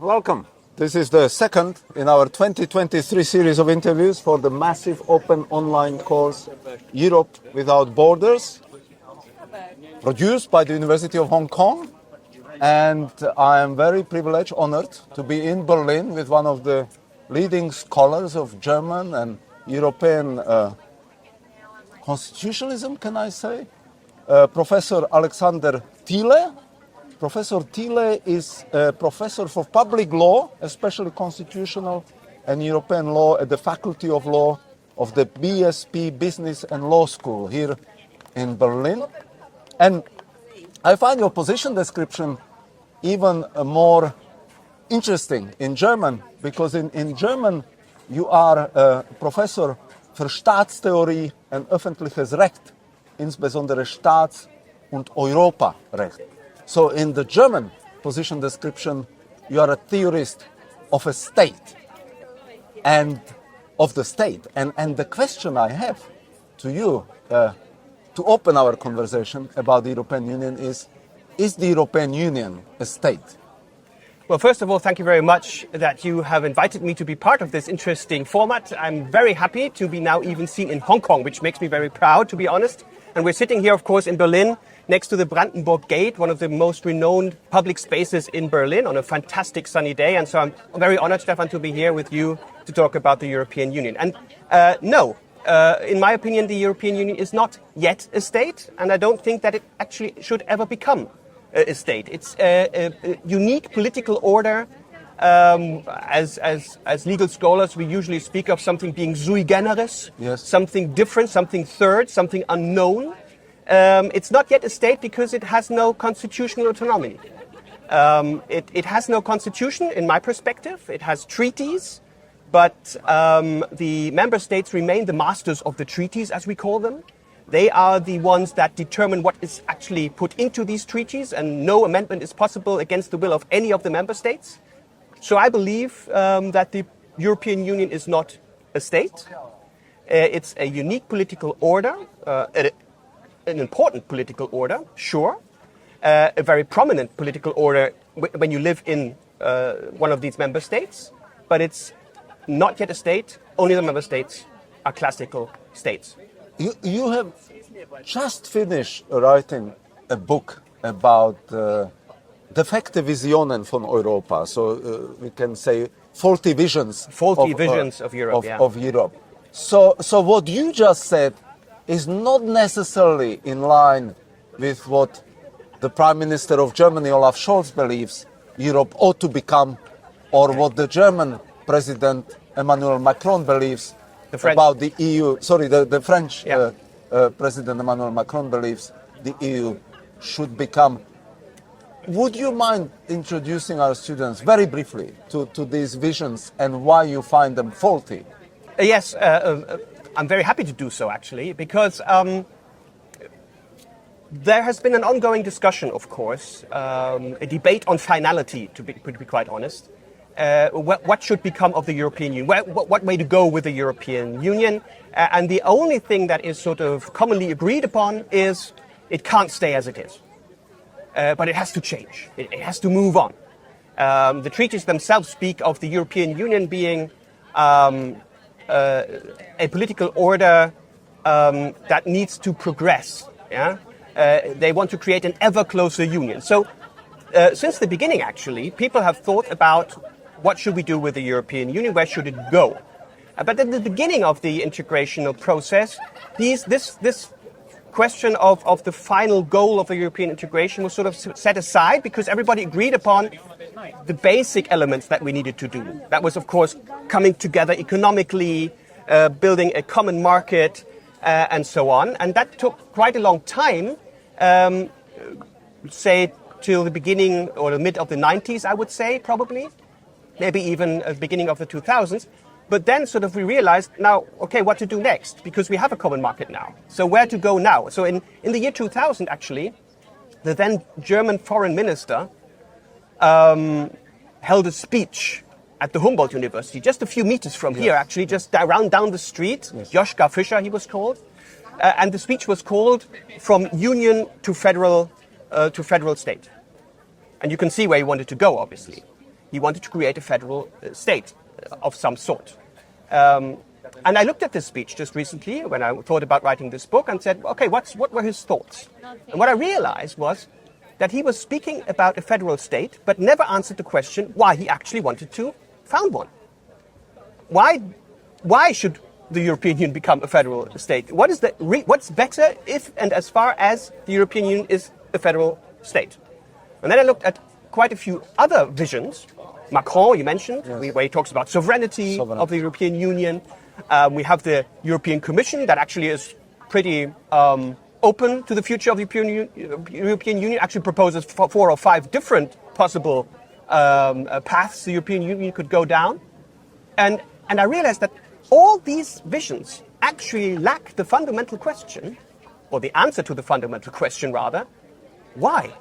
welcome. This is the second in our 2023 series of interviews for the massive open online course Europe Without Borders, produced by the University of Hong Kong. And I am very privileged, honored to be in Berlin with one of the leading scholars of German and European constitutionalism, can I say? Professor Alexander Thiele. Professor Thiele is a professor for public law, especially constitutional and European law at the Faculty of Law of the BSP Business and Law School here in Berlin. And I find your position description even more interesting in German, because in German you are a Professor für Staatstheorie und öffentliches Recht, insbesondere Staats- und Europarecht. So in the German position description, you are a theorist of a state and of the state. And the question I have to you to open our conversation about the European Union is the European Union a state? Well, first of all, thank you very much that you have invited me to be part of this interesting format. I'm very happy to be now even seen in Hong Kong, which makes me very proud, to be honest. And we're sitting here, of course, in Berlin, next to the Brandenburg Gate, one of the most renowned public spaces in Berlin, on a fantastic sunny day. And so I'm very honored, Stefan, to be here with you to talk about the European Union. And in my opinion, the European Union is not yet a state, and I don't think that it actually should ever become a state. It's a unique political order. As legal scholars, we usually speak of something being sui generis, yes. Something different, something third, something unknown. It's not yet a state because it has no constitutional autonomy. It has no constitution, in my perspective. It has treaties, but the member states remain the masters of the treaties, as we call them. They are the ones that determine what is actually put into these treaties, and no amendment is possible against the will of any of the member states. So I believe that the European Union is not a state. It's a unique political order, an important political order, sure, a very prominent political order when you live in one of these member states, but it's not yet a state. Only the member states are classical states. You have just finished writing a book about defekte Visionen von Europa, so we can say faulty visions of Europe. Of Europe. So what you just said is not necessarily in line with what the Prime Minister of Germany, Olaf Scholz, believes Europe ought to become, or what the German President Emmanuel Macron believes about the EU. Sorry, the French President Emmanuel Macron believes the EU should become. Would you mind introducing our students very briefly to these visions and why you find them faulty? Yes, I'm very happy to do so, actually, because there has been an ongoing discussion, of course, a debate on finality, to be quite honest. What should become of the European Union? What way to go with the European Union? And the only thing that is sort of commonly agreed upon is it can't stay as it is. But it has to change. It has to move on. The treaties themselves speak of the European Union being a political order that needs to progress. Yeah? They want to create an ever closer union. So since the beginning, actually, people have thought about what should we do with the European Union, where should it go? But at the beginning of the integrational process, this question of the final goal of the European integration was sort of set aside because everybody agreed upon the basic elements that we needed to do. That was, of course, coming together economically, building a common market, and so on. And that took quite a long time, say till the beginning or the mid of the 90s, I would say, probably. Maybe even the beginning of the 2000s. But then sort of we realized now, okay, what to do next? Because we have a common market now. So where to go now? So in the year 2000, actually, the then German foreign minister held a speech at the Humboldt University, just a few meters from here, actually, just down the street. Yes. Joschka Fischer, he was called. And the speech was called From Union to Federal State. And you can see where he wanted to go, obviously. He wanted to create a federal state of some sort. And I looked at this speech just recently when I thought about writing this book and said, okay, what were his thoughts? And what I realized was that he was speaking about a federal state, but never answered the question why he actually wanted to found one. Why should the European Union become a federal state? What's better if and as far as the European Union is a federal state? And then I looked at quite a few other visions. Macron, you mentioned, yes. where he talks about sovereignty of the European Union. We have the European Commission that actually is pretty open to the future of the European Union, actually proposes 4 or 5 different possible paths the European Union could go down. And I realized that all these visions actually lack the fundamental question, or the answer to the fundamental question rather, why?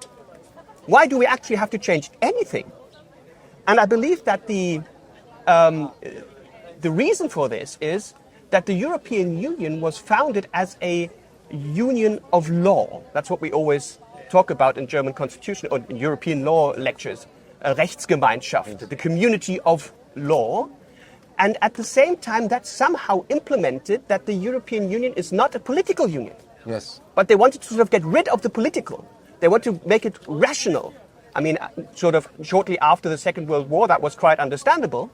Why do we actually have to change anything? And I believe that the reason for this is that the European Union was founded as a union of law. That's what we always talk about in German constitution or in European law lectures. Rechtsgemeinschaft, the community of law. And at the same time, that somehow implemented that the European Union is not a political union. Yes. But they wanted to sort of get rid of the political. They want to make it rational. I mean, sort of shortly after the Second World War, that was quite understandable.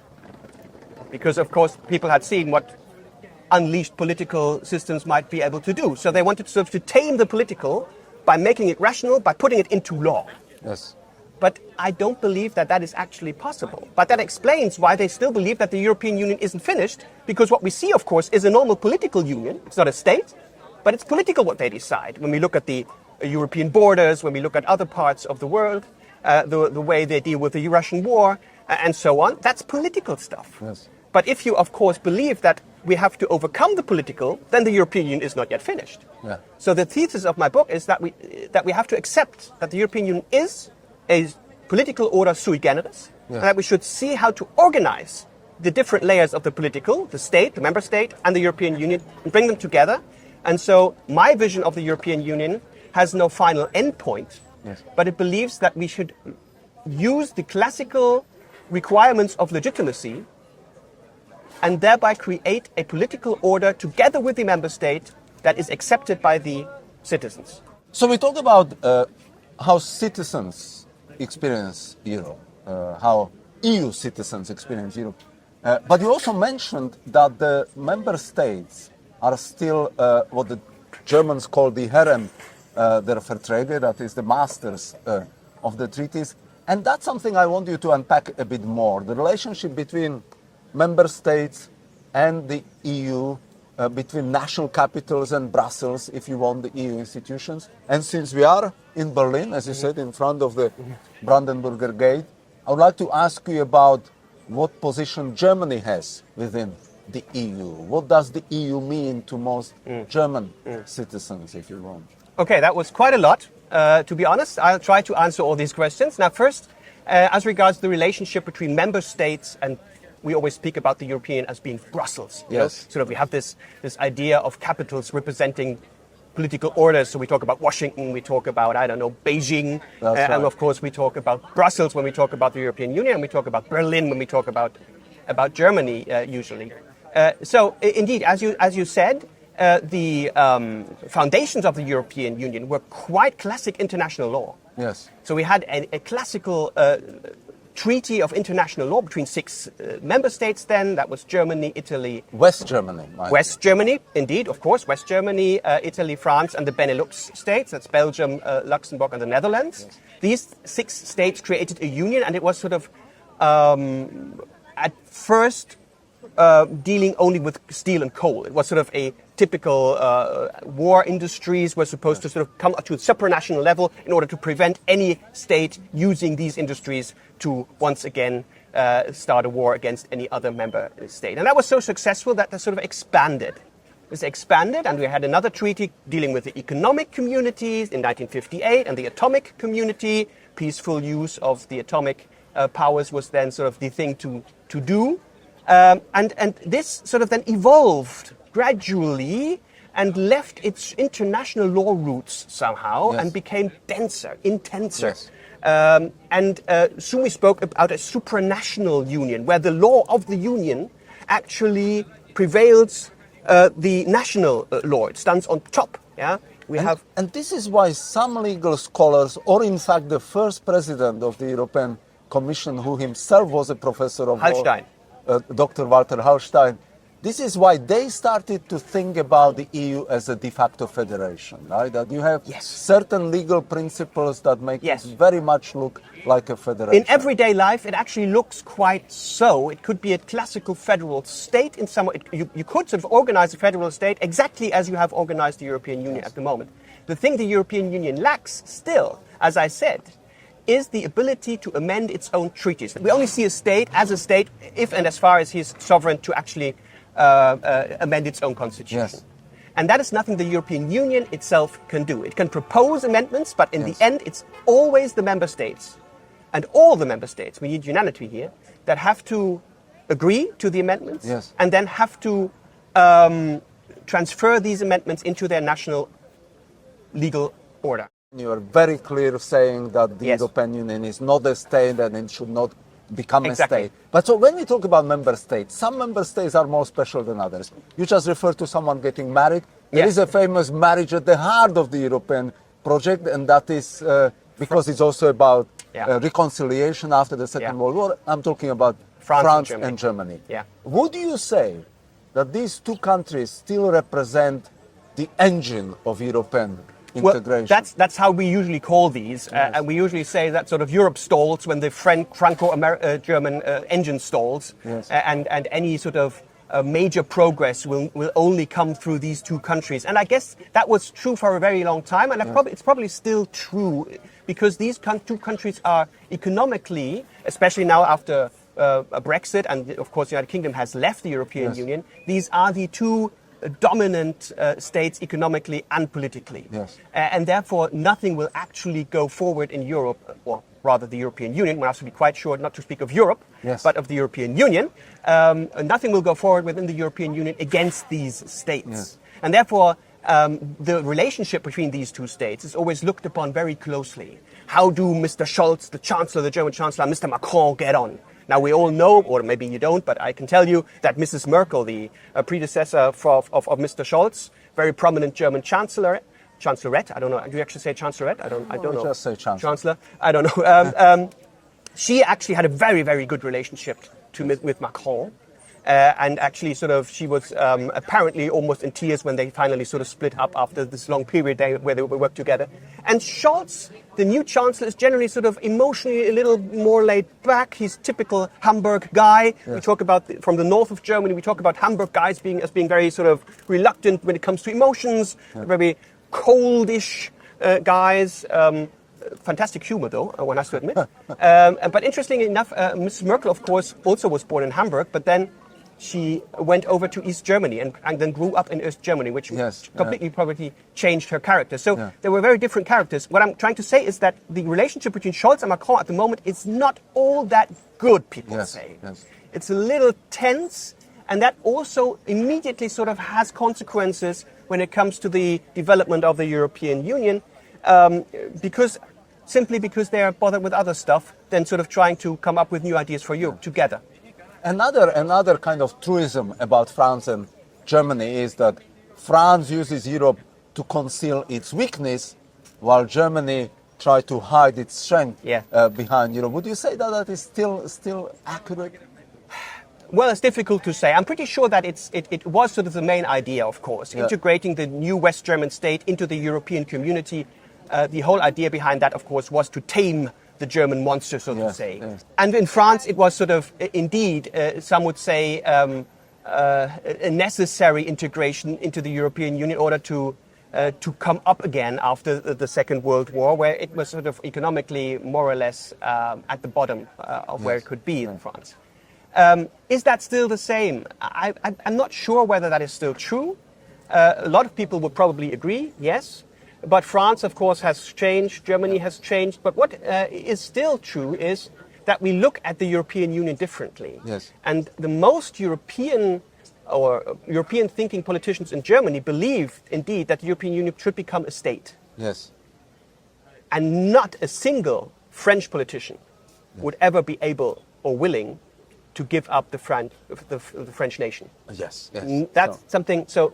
Because, of course, people had seen what unleashed political systems might be able to do. So they wanted sort of to tame the political by making it rational, by putting it into law. Yes. But I don't believe that that is actually possible. But that explains why they still believe that the European Union isn't finished, because what we see, of course, is a normal political union. It's not a state, but it's political what they decide. When we look at the European borders, when we look at other parts of the world, the way they deal with the Russian war, and so on, that's political stuff. Yes. But if you, of course, believe that we have to overcome the political, then the European Union is not yet finished. Yeah. So the thesis of my book is that we have to accept that the European Union is a political order sui generis, and that we should see how to organize the different layers of the political, the state, the member state, and the European Union, and bring them together. And so my vision of the European Union has no final endpoint, but it believes that we should use the classical requirements of legitimacy and thereby create a political order together with the member state that is accepted by the citizens. So we talk about how citizens experience Europe, how EU citizens experience Europe. But you also mentioned that the member states are still what the Germans call the Herren der Verträge, that is the masters of the treaties. And that's something I want you to unpack a bit more. The relationship between member states and the EU, between national capitals and Brussels, if you want, the EU institutions. And since we are in Berlin, as you said, in front of the Brandenburger Gate, I would like to ask you about what position Germany has within the EU. What does the EU mean to most German citizens, if you want? Okay, that was quite a lot. To be honest, I'll try to answer all these questions. Now, first, as regards the relationship between member states, and we always speak about the European as being Brussels. Yes. Sort of we have this idea of capitals representing political orders. So we talk about Washington, we talk about, I don't know, Beijing. And of course we talk about Brussels when we talk about the European Union, and we talk about Berlin when we talk about Germany usually. So indeed, as you said, the foundations of the European Union were quite classic international law. Yes. So we had a classical treaty of international law between 6 member states then. That was Germany, Italy. West Germany. West Germany, indeed, of course. West Germany, Italy, France, and the Benelux states. That's Belgium, Luxembourg, and the Netherlands. Yes. These 6 states created a union, and it was sort of, at first, dealing only with steel and coal. It was sort of a typical war industries were supposed to sort of come to a supranational level in order to prevent any state using these industries to once again start a war against any other member state. And that was so successful that they sort of expanded. This expanded, and we had another treaty dealing with the economic communities in 1958, and the atomic community. Peaceful use of the atomic powers was then sort of the thing to do. And this sort of then evolved gradually and left its international law roots somehow and became denser, intenser. Yes. Soon we spoke about a supranational union, where the law of the union actually prevails the national law. It stands on top. Yeah, and this is why some legal scholars, or in fact the first president of the European Commission, who himself was a professor of Hallstein, Dr. Walter Hallstein, this is why they started to think about the EU as a de facto federation, right? That you have certain legal principles that make it very much look like a federation. In everyday life, it actually looks quite so. It could be a classical federal state in some way. You could sort of organize a federal state exactly as you have organized the European Union at the moment. The thing the European Union lacks still, as I said, is the ability to amend its own treaties. We only see a state as a state if and as far as he is sovereign to actually amend its own constitution. Yes. And that is nothing the European Union itself can do. It can propose amendments, but in the end, it's always the member states, and all the member states, we need unanimity here, that have to agree to the amendments and then have to transfer these amendments into their national legal order. You are very clear saying that the European Union is not a state and it should not become a state. But so when we talk about member states, some member states are more special than others. You just referred to someone getting married. There is a famous marriage at the heart of the European project, and that is because it's also about reconciliation after the Second World War. I'm talking about France and Germany. Would you say that these two countries still represent the engine of European integration? Well, that's how we usually call these, and we usually say that sort of Europe stalls when the Franco-German engine stalls, and any sort of major progress will only come through these two countries. And I guess that was true for a very long time, and it's probably still true, because these two countries are economically, especially now after a Brexit, and of course the United Kingdom has left the European Union, these are the two dominant states economically and politically. And therefore nothing will actually go forward in Europe, or rather the European Union. We have to be quite sure not to speak of Europe, but of the European Union. Nothing will go forward within the European Union against these states. And therefore the relationship between these two states is always looked upon very closely. How do Mr. Scholz, the Chancellor, the German Chancellor, and Mr. Macron get on? Now, we all know, or maybe you don't, but I can tell you that Mrs. Merkel, the predecessor of Mr. Scholz, very prominent German Chancellorette, I don't know, do you actually say Chancellorette? I don't know. Just say Chancellor. Chancellor, I don't know. She actually had a very, very good relationship with Macron. And actually she was apparently almost in tears when they finally sort of split up after this long period where they worked together. And Scholz, the new chancellor, is generally sort of emotionally a little more laid back. He's typical Hamburg guy. We talk about, from the north of Germany, we talk about Hamburg guys as being very sort of reluctant when it comes to emotions, very coldish guys. Fantastic humor, though, one has to admit. But interestingly enough, Mrs. Merkel, of course, also was born in Hamburg, but then she went over to East Germany and then grew up in East Germany, which completely probably changed her character. So they were very different characters. What I'm trying to say is that the relationship between Scholz and Macron at the moment is not all that good, people say. It's a little tense, and that also immediately sort of has consequences when it comes to the development of the European Union, simply because they are bothered with other stuff than sort of trying to come up with new ideas for Europe together. Another kind of truism about France and Germany is that France uses Europe to conceal its weakness, while Germany tries to hide its strength behind Europe. Would you say that is still accurate? Well, it's difficult to say. I'm pretty sure that it was sort of the main idea, of course, integrating the new West German state into the European community. The whole idea behind that, of course, was to tame the German monster, so to say. And in France, it was sort of, indeed, some would say, a necessary integration into the European Union in order to come up again after the Second World War, where it was sort of economically more or less at the bottom of where it could be in France. Is that still the same? I'm not sure whether that is still true. A lot of people would probably agree, yes. But France, of course, has changed. Germany has changed. But what is still true is that we look at the European Union differently. And the most European thinking politicians in Germany believe, indeed, that the European Union should become a state. And not a single French politician would ever be able or willing to give up the French nation. Yes, yes. That's something. So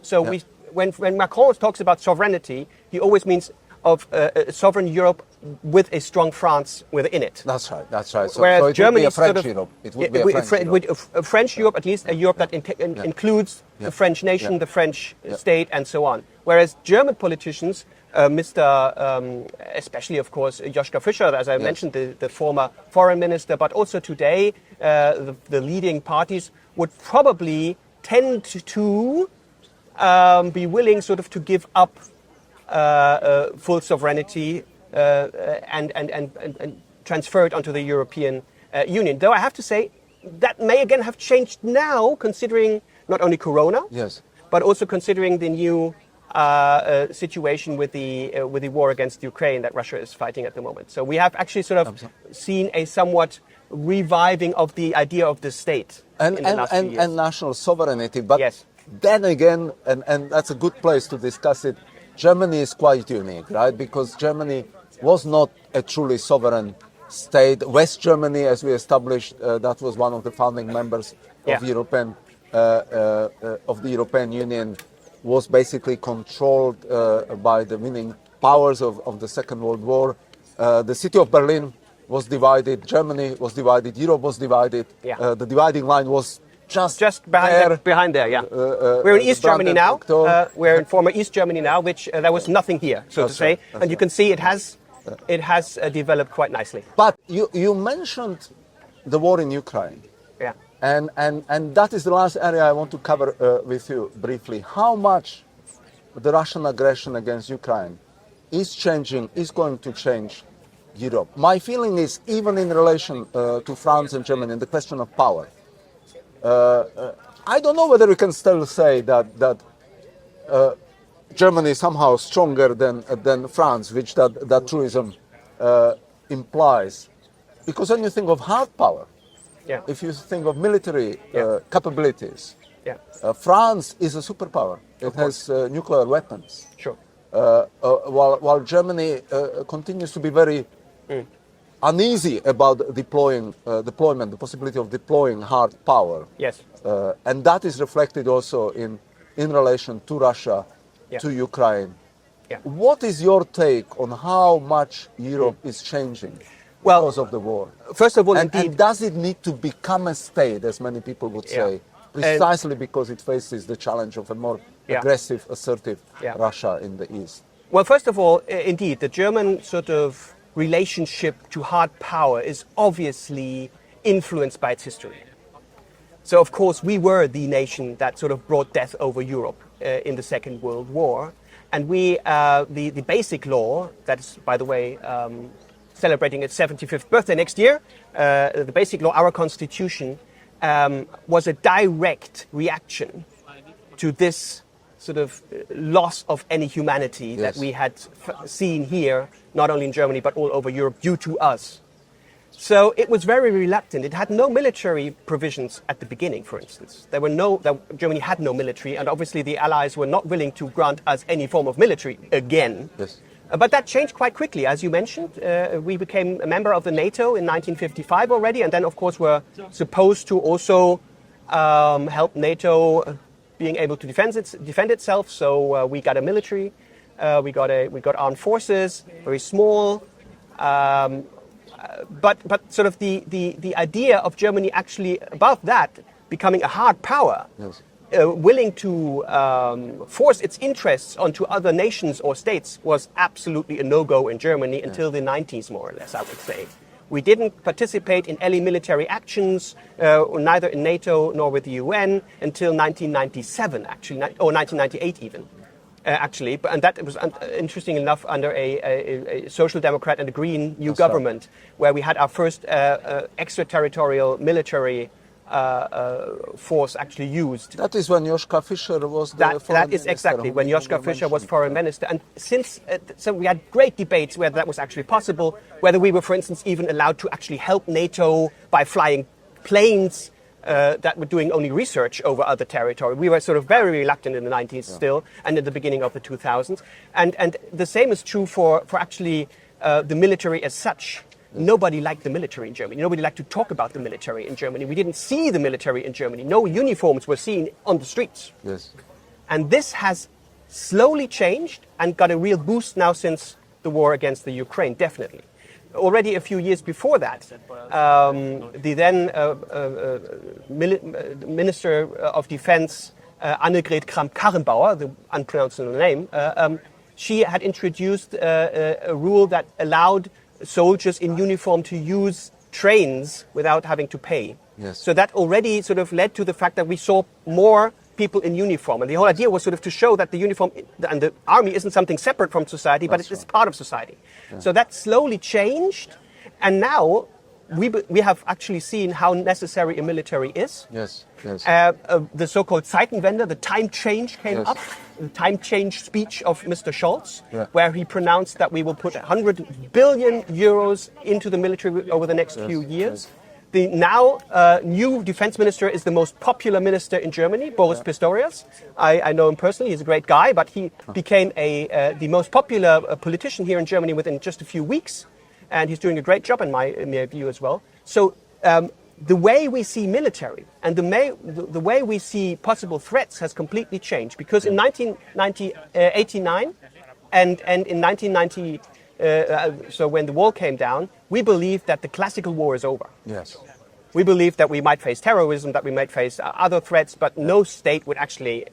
when Macron talks about sovereignty, he always means of a sovereign Europe with a strong France within it. That's right. That's right. So, Whereas so it Germany would be a French Europe. It would be a French Europe. A French Europe, at least a Europe that includes the French nation, the French state, and so on. Whereas German politicians, especially of course Joschka Fischer, as I mentioned, the former foreign minister, but also today the leading parties would probably tend to be willing sort of to give up full sovereignty and transfer it onto the European Union. Though I have to say that may again have changed now, considering not only Corona, but also considering the new situation with the war against Ukraine that Russia is fighting at the moment. So we have actually sort of seen a somewhat reviving of the idea of the state in the last few years. And national sovereignty. But then again, and that's a good place to discuss it, Germany is quite unique, right? Because Germany was not a truly sovereign state. West Germany, as we established, that was one of the founding members of the European Union, was basically controlled by the winning powers of the Second World War. The city of Berlin was divided, Germany was divided, Europe was divided. The dividing line was just behind there. We're in East Germany now. We're in former East Germany now, which there was nothing here, so to say. And you can see it has developed quite nicely. But you mentioned the war in Ukraine. And that is the last area I want to cover with you briefly. How much the Russian aggression against Ukraine is going to change Europe? My feeling is, even in relation to France and Germany, and the question of power, I don't know whether we can still say that Germany is somehow stronger than France, which that truism implies. Because when you think of hard power, if you think of military capabilities, France is a superpower. It has nuclear weapons. While Germany continues to be very uneasy about deployment, the possibility of deploying hard power. And that is reflected also in relation to Russia, to Ukraine. What is your take on how much Europe is changing because of the war? First of all, and does it need to become a state, as many people would say, precisely because it faces the challenge of a more aggressive, assertive Russia in the East? Well, first of all, indeed, the German sort of relationship to hard power is obviously influenced by its history. So, of course, we were the nation that sort of brought death over Europe in the Second World War. And the basic law, that is, by the way, celebrating its 75th birthday next year, the basic law, our constitution, was a direct reaction to this sort of loss of any humanity that we had seen here, not only in Germany, but all over Europe due to us. So it was very reluctant. It had no military provisions at the beginning, for instance. Germany had no military, and obviously the Allies were not willing to grant us any form of military again. But that changed quite quickly. As you mentioned, we became a member of the NATO in 1955 already, and then, of course, were supposed to also help NATO being able to defend itself. So we got a military, we got armed forces, very small. But sort of the idea of Germany actually above that becoming a hard power, willing to force its interests onto other nations or states, was absolutely a no-go in Germany until the 90s, more or less, I would say. We didn't participate in any military actions, neither in NATO nor with the UN, until 1997, actually, or 1998 even. And that was interesting enough under a social democrat and a green new government, where we had our first extraterritorial military force actually used. That is when Joschka Fischer was the foreign minister. That is exactly when Joschka Fischer was foreign minister. And since, so we had great debates whether that was actually possible, whether we were, for instance, even allowed to actually help NATO by flying planes that were doing only research over other territory. We were sort of very reluctant in the 90s still, and in the beginning of the 2000s. And the same is true for actually the military as such. Nobody liked the military in Germany. Nobody liked to talk about the military in Germany. We didn't see the military in Germany. No uniforms were seen on the streets. Yes. And this has slowly changed and got a real boost now since the war against the Ukraine, definitely. Already a few years before that, the then Minister of Defense, Annegret Kramp-Karrenbauer, the unpronounceable name, she had introduced a rule that allowed soldiers in uniform to use trains without having to pay. Yes. So that already sort of led to the fact that we saw more people in uniform. And the whole idea was sort of to show that the uniform and the army isn't something separate from society, but it's part of society. Yeah. So that slowly changed. And now we have actually seen how necessary a military is. Yes, yes. The so-called Zeitenwende, the time change came up, the time change speech of Mr. Scholz, where he pronounced that we will put 100 billion euros into the military over the next few years. The now new defense minister is the most popular minister in Germany, Boris Pistorius. I know him personally, he's a great guy, but he became the most popular politician here in Germany within just a few weeks. And he's doing a great job in my view as well. So the way we see military and the way we see possible threats has completely changed. Because in 1989 and in 1990, so when the wall came down, we believed that the classical war is over. Yes. We believed that we might face terrorism, that we might face other threats, but no state would actually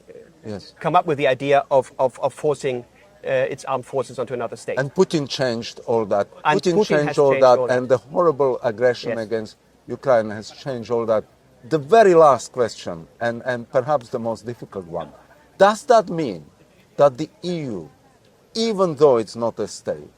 come up with the idea of forcing its armed forces onto another state. And Putin changed all that. And Putin changed all that, and the horrible aggression against Ukraine has changed all that. The very last question, and perhaps the most difficult one, does that mean that the EU, even though it's not a state,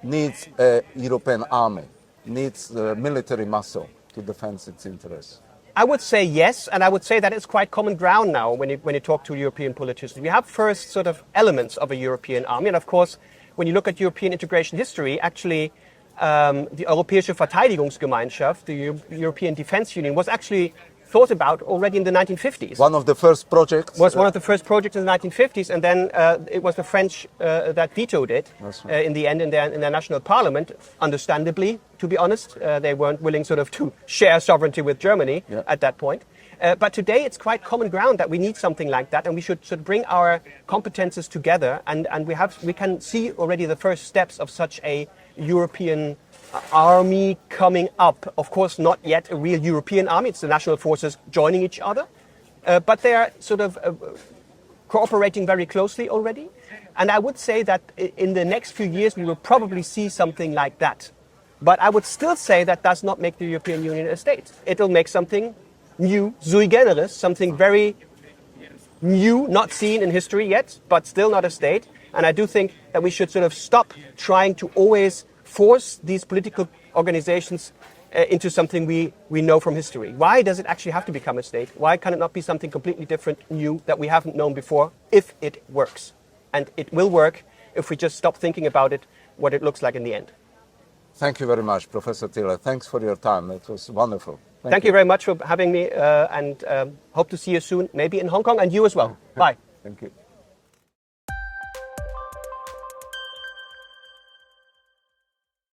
needs a European army, needs military muscle to defend its interests? I would say yes, and I would say that it's quite common ground now when you talk to European politicians. We have first sort of elements of a European army, and of course, when you look at European integration history, actually the Europäische Verteidigungsgemeinschaft, the European Defense Union, was actually thought about already in the 1950s. One of the first projects? Was one of the first projects in the 1950s, and then it was the French that vetoed it in the end in their national parliament, understandably, to be honest. They weren't willing sort of to share sovereignty with Germany at that point. But today it's quite common ground that we need something like that, and we should sort of bring our competences together, and we can see already the first steps of such a European army coming up. Of course, not yet a real European army. It's the national forces joining each other. But they are sort of cooperating very closely already. And I would say that in the next few years, we will probably see something like that. But I would still say that does not make the European Union a state. It'll make something new, sui generis, something very new, not seen in history yet, but still not a state. And I do think that we should sort of stop trying to always force these political organizations into something we know from history. Why does it actually have to become a state? Why can it not be something completely different, new, that we haven't known before, if it works? And it will work if we just stop thinking about it, what it looks like in the end. Thank you very much, Professor Thiele. Thanks for your time. It was wonderful. Thank you very much for having me, and hope to see you soon, maybe in Hong Kong, and you as well. Bye. Thank you.